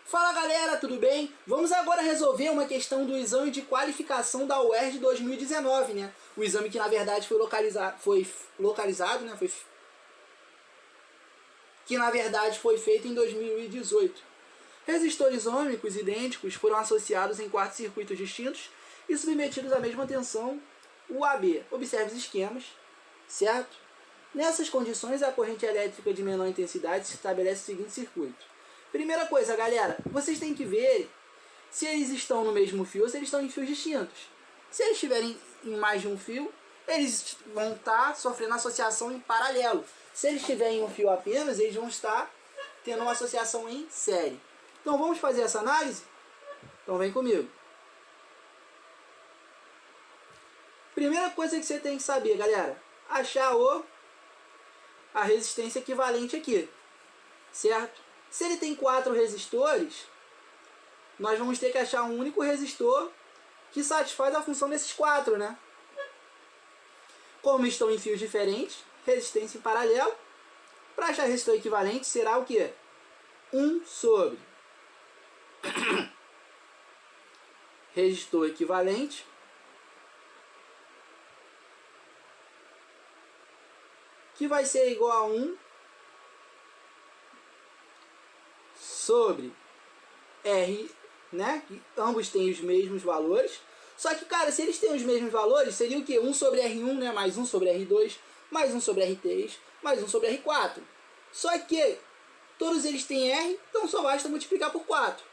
Fala galera, tudo bem? Vamos agora resolver uma questão do exame de qualificação da UERJ 2019, né? O exame que na verdade foi localizado, né? Que na verdade foi feito em 2018. Resistores ômicos idênticos foram associados em 4 circuitos distintos e submetidos à mesma tensão UAB. Observe os esquemas, certo? Nessas condições, a corrente elétrica de menor intensidade se estabelece o seguinte circuito. Primeira coisa, galera, vocês têm que ver se eles estão no mesmo fio ou se eles estão em fios distintos. Se eles estiverem em mais de um fio, eles vão estar sofrendo associação em paralelo. Se eles estiverem em um fio apenas, eles vão estar tendo uma associação em série. Então vamos fazer essa análise? Então vem comigo. Primeira coisa que você tem que saber, galera, achar a resistência equivalente aqui, certo? Se ele tem 4 resistores, nós vamos ter que achar um único resistor que satisfaz a função desses 4, né? Como estão em fios diferentes, resistência em paralelo, para achar resistor equivalente será o quê? 1 sobre resistor equivalente que vai ser igual a 1 sobre R, né? Ambos têm os mesmos valores. Só que, cara, se eles têm os mesmos valores, seria o quê? 1 sobre R1, né? Mais 1 sobre R2, mais 1 sobre R3, mais 1 sobre R4. Só que todos eles têm R, então só basta multiplicar por 4.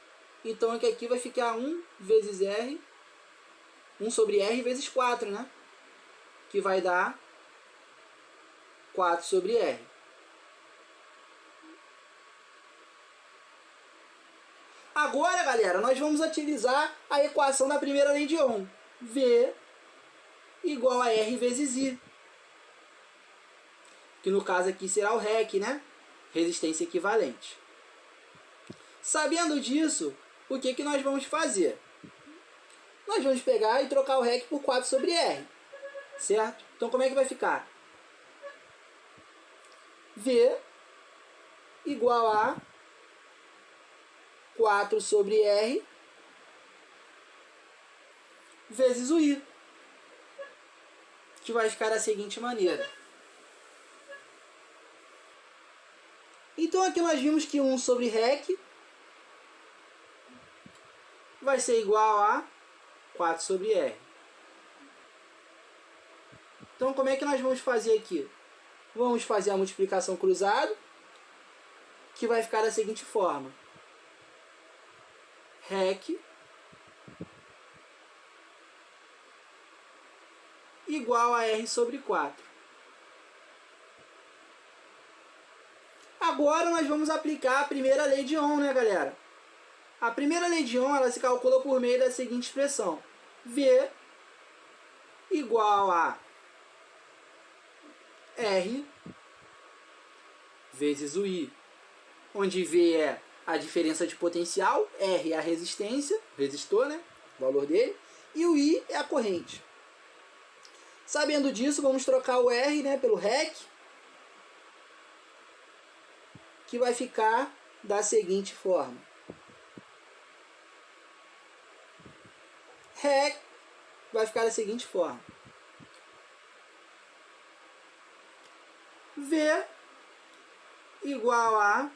Então aqui vai ficar 1 vezes R, 1 sobre R vezes 4, né? Que vai dar 4 sobre R. Agora, galera, nós vamos utilizar a equação da primeira lei de Ohm. V igual a R vezes I. Que no caso aqui será o REC, né? Resistência equivalente. Sabendo disso, o que nós vamos fazer? Nós vamos pegar e trocar o REC por 4 sobre R. Certo? Então como é que vai ficar? V igual a 4 sobre R vezes o I, que vai ficar da seguinte maneira. Então aqui nós vimos que 1 sobre REC vai ser igual a 4 sobre R. Então como é que nós vamos fazer aqui? Vamos fazer a multiplicação cruzada, que vai ficar da seguinte forma. REC igual a R sobre 4. Agora nós vamos aplicar a primeira lei de Ohm, né, galera? A primeira lei de Ohm ela se calcula por meio da seguinte expressão. V igual a R vezes o I, onde V é a diferença de potencial, R é a resistência, resistor, né? O valor dele, e o I é a corrente. Sabendo disso, vamos trocar o R, né, pelo REC, que vai ficar da seguinte forma. REC vai ficar da seguinte forma. V igual a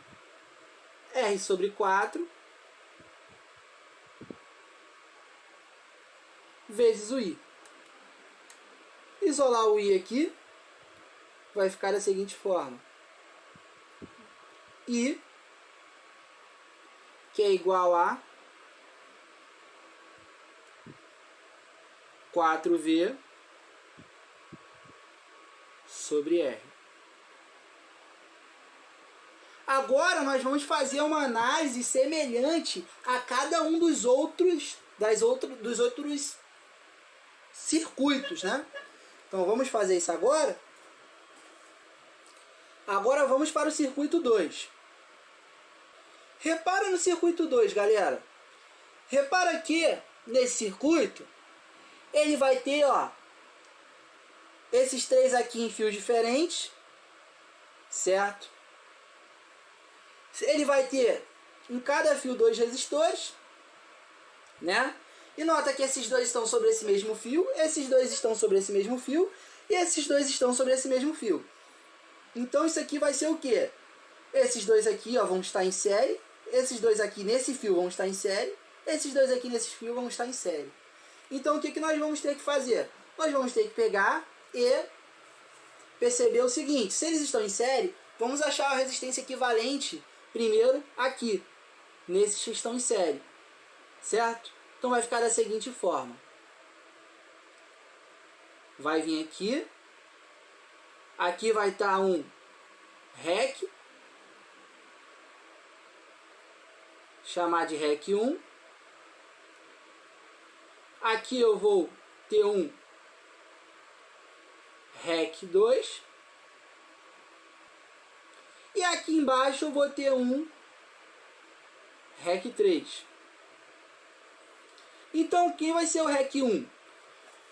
R sobre 4 vezes o I. Isolar o I aqui vai ficar da seguinte forma. I, que é igual a 4V sobre R. Agora nós vamos fazer uma análise semelhante a cada um dos outros circuitos, né? Então vamos fazer isso agora. Agora vamos para o circuito 2. Repara no circuito 2, galera. Repara que nesse circuito ele vai ter, ó, esses 3 aqui em fios diferentes, certo? Ele vai ter em cada fio 2 resistores, né? E nota que esses dois estão sobre esse mesmo fio, esses dois estão sobre esse mesmo fio, e esses dois estão sobre esse mesmo fio. Então isso aqui vai ser o quê? Esses dois aqui, ó, vão estar em série, esses dois aqui nesse fio vão estar em série, esses dois aqui nesse fio vão estar em série. Então o que, que nós vamos ter que fazer? Nós vamos ter que pegar e perceber o seguinte: se eles estão em série, vamos achar a resistência equivalente primeiro aqui, nesses que estão em série, certo? Então vai ficar da seguinte forma: vai vir aqui, aqui vai estar um REC, chamar de REC 1, aqui eu vou ter um REC 2, e aqui embaixo eu vou ter um REC 3. Então, quem vai ser o REC 1?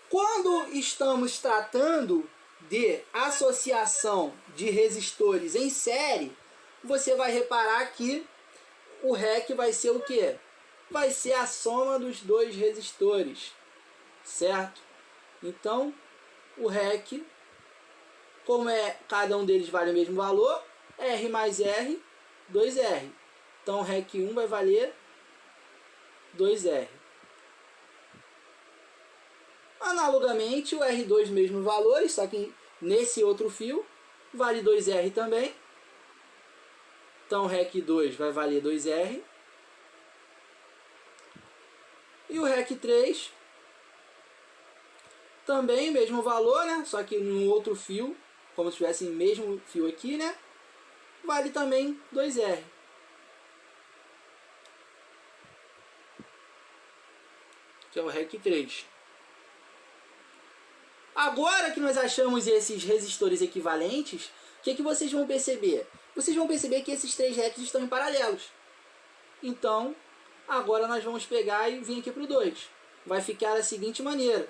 Quando estamos tratando de associação de resistores em série, você vai reparar que o REC vai ser o quê? Vai ser a soma dos dois resistores, certo? Então, o REC, como cada um deles vale o mesmo valor, R mais R, 2R. Então, o REC 1 vai valer 2R. Analogamente, o R2 mesmo valor, só que nesse outro fio vale 2R também. Então, o REC 2 vai valer 2R. E o REC 3 também mesmo valor, né? Só que no outro fio, como se tivesse o mesmo fio aqui, né? Vale também 2R. Que é o REC 3. Agora que nós achamos esses resistores equivalentes, o que, que vocês vão perceber? Vocês vão perceber que esses três RECs estão em paralelos. Então, agora nós vamos pegar e vir aqui para o 2. Vai ficar da seguinte maneira.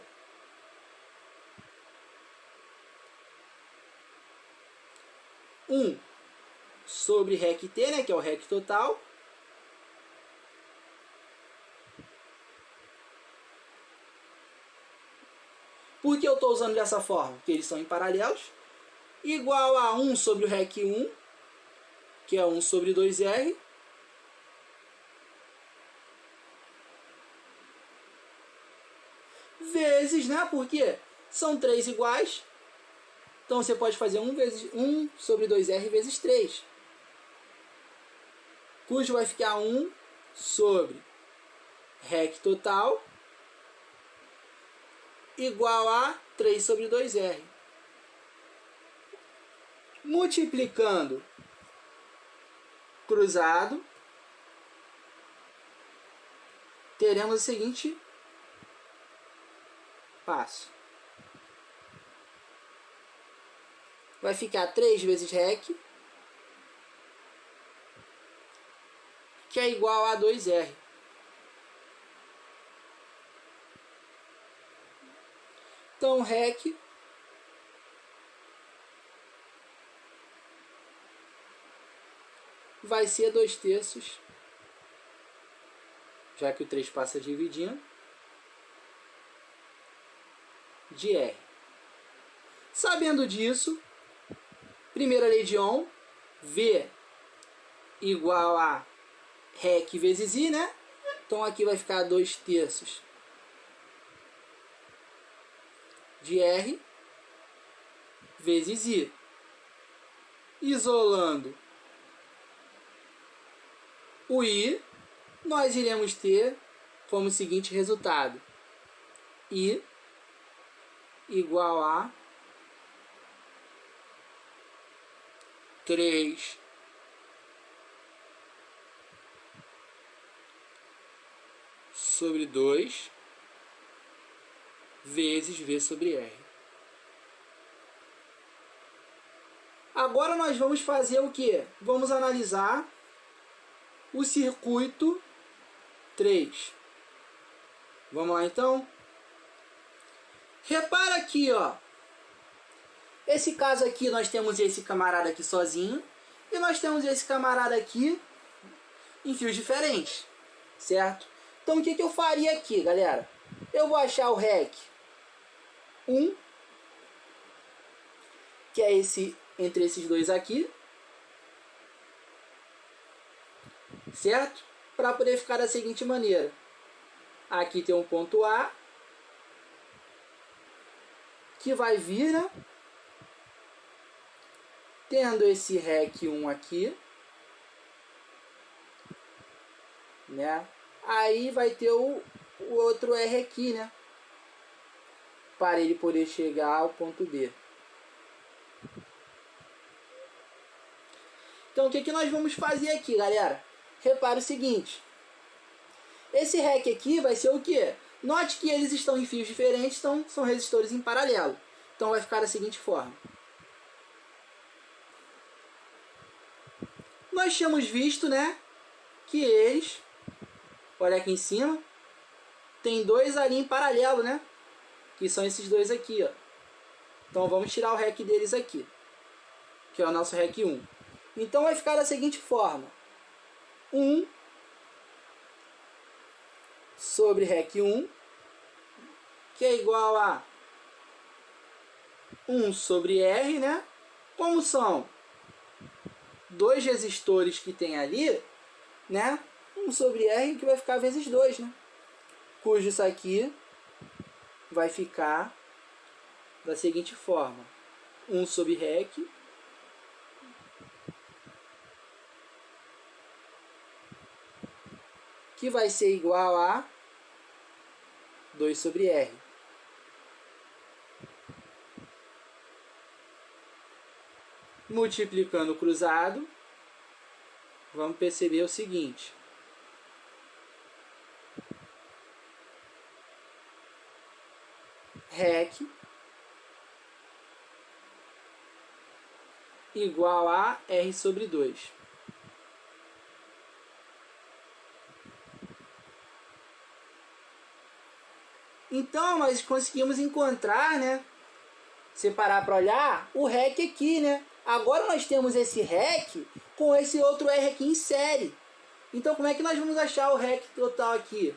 Sobre REC T, né, que é o REC total. Por que eu estou usando dessa forma? Porque eles são em paralelos. Igual a 1 sobre o REC 1, que é 1 sobre 2R. Vezes, né? Porque são 3 iguais. Então você pode fazer 1 sobre 2R vezes 3. Cujo vai ficar 1 sobre REC total igual a 3 sobre 2R. Multiplicando cruzado, teremos o seguinte passo. Vai ficar 3 vezes REC, que é igual a 2R. Então, REC vai ser 2/3, já que o 3 passa dividindo, de R. Sabendo disso, primeira lei de Ohm, V igual a REC vezes I, né? Então aqui vai ficar 2/3 de R vezes I. Isolando o I, nós iremos ter como seguinte resultado: I igual a 3 sobre 2 vezes V sobre R. Agora nós vamos fazer o que? Vamos analisar o circuito 3. Vamos lá então? Repara aqui, ó. Esse caso aqui nós temos esse camarada aqui sozinho e nós temos esse camarada aqui em fios diferentes, certo? Então o que eu faria aqui, galera? Eu vou achar o REC 1, que é esse entre esses dois aqui, certo? Para poder ficar da seguinte maneira: aqui tem um ponto A, que vai vir, né? Tendo esse REC 1 aqui, né? Aí vai ter o outro R aqui, né? Para ele poder chegar ao ponto B. Então o que nós vamos fazer aqui, galera? Repara o seguinte: esse REC aqui vai ser o quê? Note que eles estão em fios diferentes, então são resistores em paralelo. Então vai ficar da seguinte forma. Nós tínhamos visto, né, que eles, olha aqui em cima, tem dois ali em paralelo, né? Que são esses dois aqui, ó. Então vamos tirar o REC deles aqui, que é o nosso REC 1. Então vai ficar da seguinte forma: 1 sobre REC 1, que é igual a 1 sobre R, né? Como são dois resistores que tem ali, né? 1 sobre R, que vai ficar vezes 2, né? Cujo isso aqui vai ficar da seguinte forma: 1 sobre REC que vai ser igual a 2 sobre R. Multiplicando o cruzado, vamos perceber o seguinte: REC igual a R sobre 2. Então nós conseguimos encontrar, né? Separar para olhar o REC aqui, né? Agora nós temos esse REC com esse outro R aqui em série. Então como é que nós vamos achar o REC total aqui?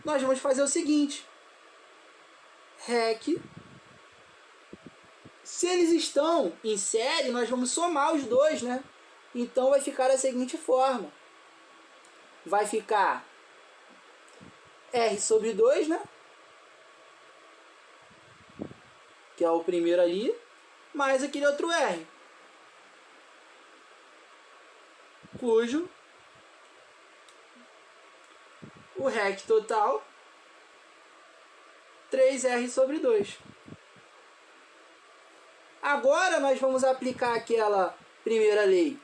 Nós vamos fazer o seguinte: REC, se eles estão em série, nós vamos somar os dois, né? Então vai ficar da seguinte forma: vai ficar R sobre 2, né? Que é o primeiro ali, mais aquele outro R, cujo o REC total 3R sobre 2. Agora nós vamos aplicar aquela primeira lei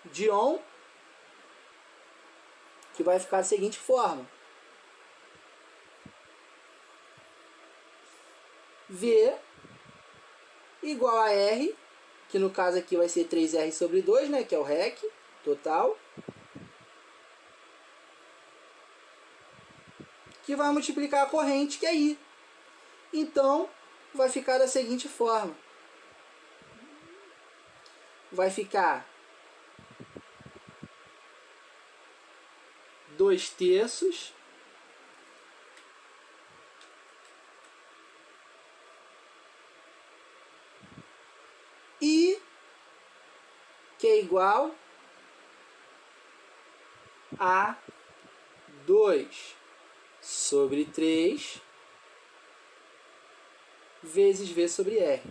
de Ohm, que vai ficar da seguinte forma: V igual a R, que no caso aqui vai ser 3R sobre 2, né, que é o REC total, que vai multiplicar a corrente, que é I. Então, vai ficar da seguinte forma: vai ficar 2/3 I, que é igual a 2 sobre 3 vezes V sobre R.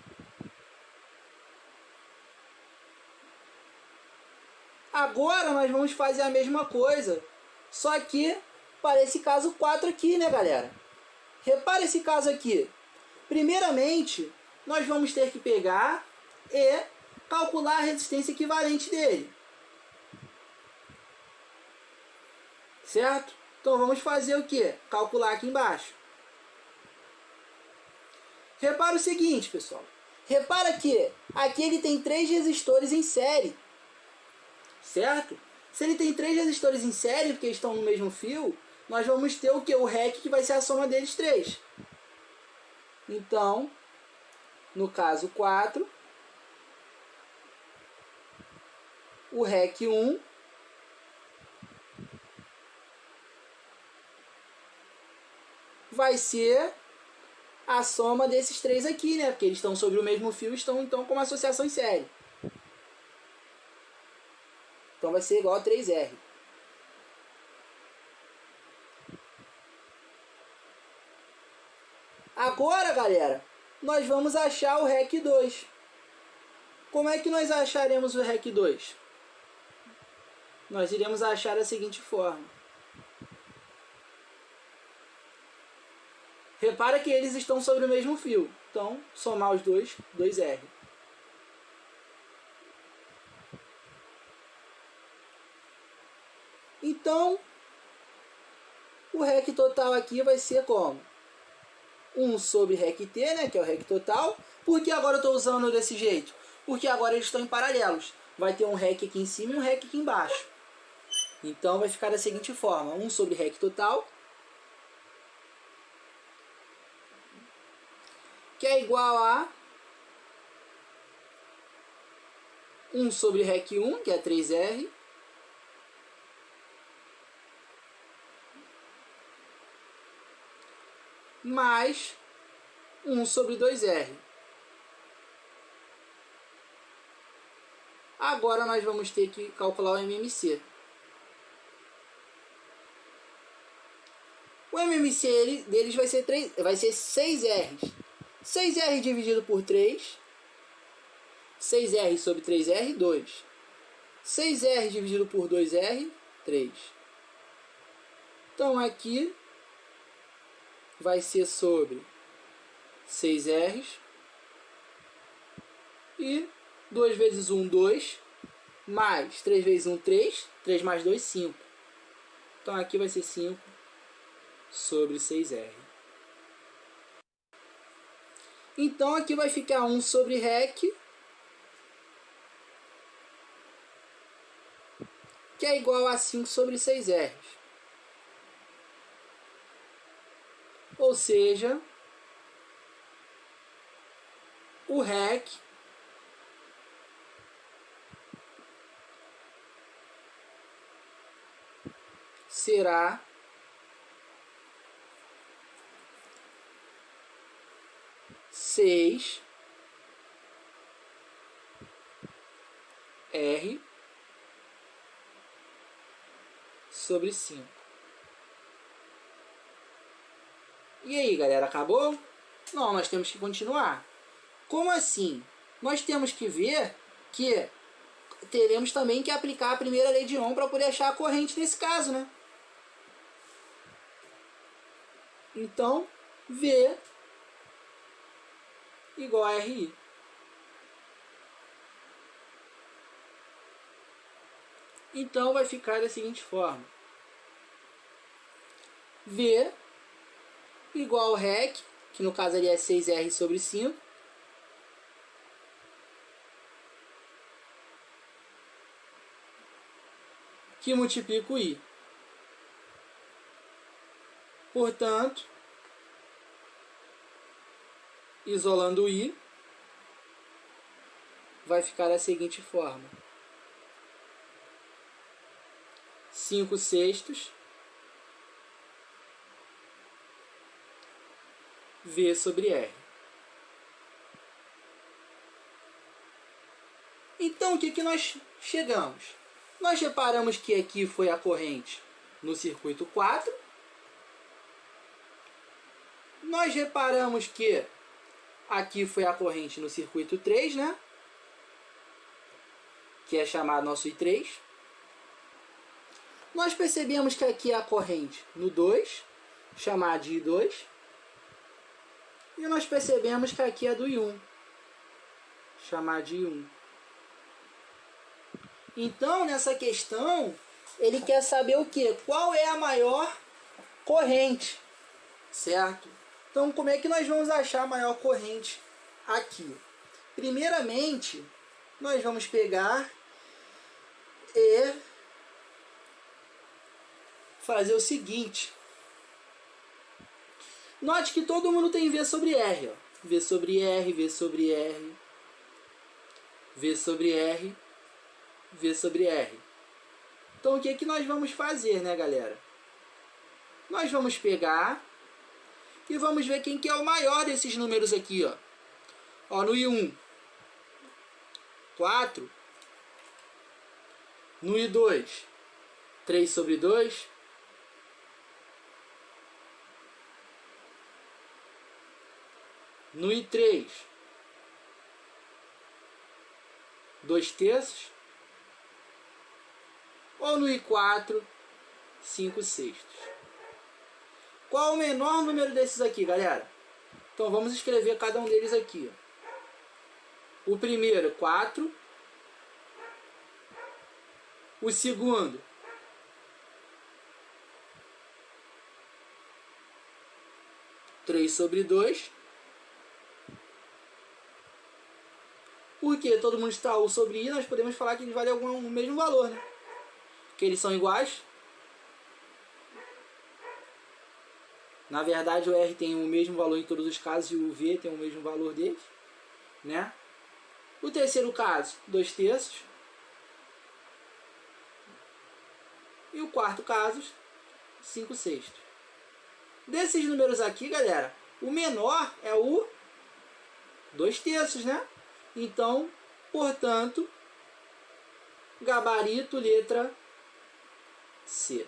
Agora nós vamos fazer a mesma coisa, só que para esse caso 4 aqui, né, galera? Repara esse caso aqui. Primeiramente, nós vamos ter que pegar e calcular a resistência equivalente dele. Certo? Então vamos fazer o quê? Calcular aqui embaixo. Repara o seguinte, pessoal. Repara que aqui ele tem 3 resistores em série. Certo? Se ele tem 3 resistores em série, porque estão no mesmo fio, nós vamos ter o quê? O REC, que vai ser a soma deles 3. Então, no caso 4, o REC 1 vai ser a soma desses três aqui, né? Porque eles estão sobre o mesmo fio, estão então com uma associação em série. Então vai ser igual a 3R. Agora, galera, nós vamos achar o REC 2. Como é que nós acharemos o REC 2? Nós iremos achar da seguinte forma. Repara que eles estão sobre o mesmo fio. Então, somar os dois, 2R. Então, o REC total aqui vai ser como? 1 sobre REC T, né, que é o REC total. Por que agora eu estou usando desse jeito? Porque agora eles estão em paralelos. Vai ter um REC aqui em cima e um REC aqui embaixo. Então vai ficar da seguinte forma. 1 sobre REC total, que é igual a 1 sobre REC 1, que é 3R, mais 1 sobre 2R. Agora nós vamos ter que calcular o MMC. O MMC deles vai ser 6R. 6R dividido por 3. 6R sobre 3R, 2. 6R dividido por 2R, 3. Então aqui vai ser sobre 6R. E 2 vezes 1, 2. Mais 3 vezes 1, 3. 3 mais 2, 5. Então aqui vai ser 5 sobre 6R. Então aqui vai ficar 1 sobre REC, que é igual a 5 sobre 6R. Ou seja, o REC será 6 R sobre 5. E aí, galera, acabou? Não, nós temos que continuar. Como assim? Nós temos que ver que teremos também que aplicar a primeira lei de Ohm para poder achar a corrente nesse caso, né? Então, V igual a RI. Então vai ficar da seguinte forma. V igual ao REC, que no caso ali é 6R sobre 5. Que multiplica o I. Portanto, isolando o I, vai ficar da seguinte forma. 5/6 V sobre R. Então, o que nós chegamos? Nós reparamos que aqui foi a corrente no circuito 4. Nós reparamos que aqui foi a corrente no circuito 3, né? Que é chamado nosso I3. Nós percebemos que aqui é a corrente no 2, chamada de I2. E nós percebemos que aqui é do I1, chamada de I1. Então, nessa questão, ele quer saber o quê? Qual é a maior corrente, certo? Então, como é que nós vamos achar a maior corrente aqui? Primeiramente, nós vamos pegar e fazer o seguinte. Note que todo mundo tem V sobre R. Ó. V sobre R, V sobre R, V sobre R, V sobre R. Então, o que nós vamos fazer, né, galera? Nós vamos pegar E vamos ver quem que é o maior desses números aqui, ó. Ó, no I1, 4. No I2, 3/2. No I3, 2/3. Ou no I4, 5/6. Qual o menor número desses aqui, galera? Então vamos escrever cada um deles aqui, ó. O primeiro, 4. O segundo, 3/2. Porque todo mundo está U sobre I, nós podemos falar que eles valem o mesmo valor, né? Que eles são iguais. Na verdade, o R tem o mesmo valor em todos os casos e o V tem o mesmo valor deles, né? O terceiro caso, 2/3. E o quarto caso, 5/6. Desses números aqui, galera, o menor é o 2/3, né? Então, portanto, gabarito letra C.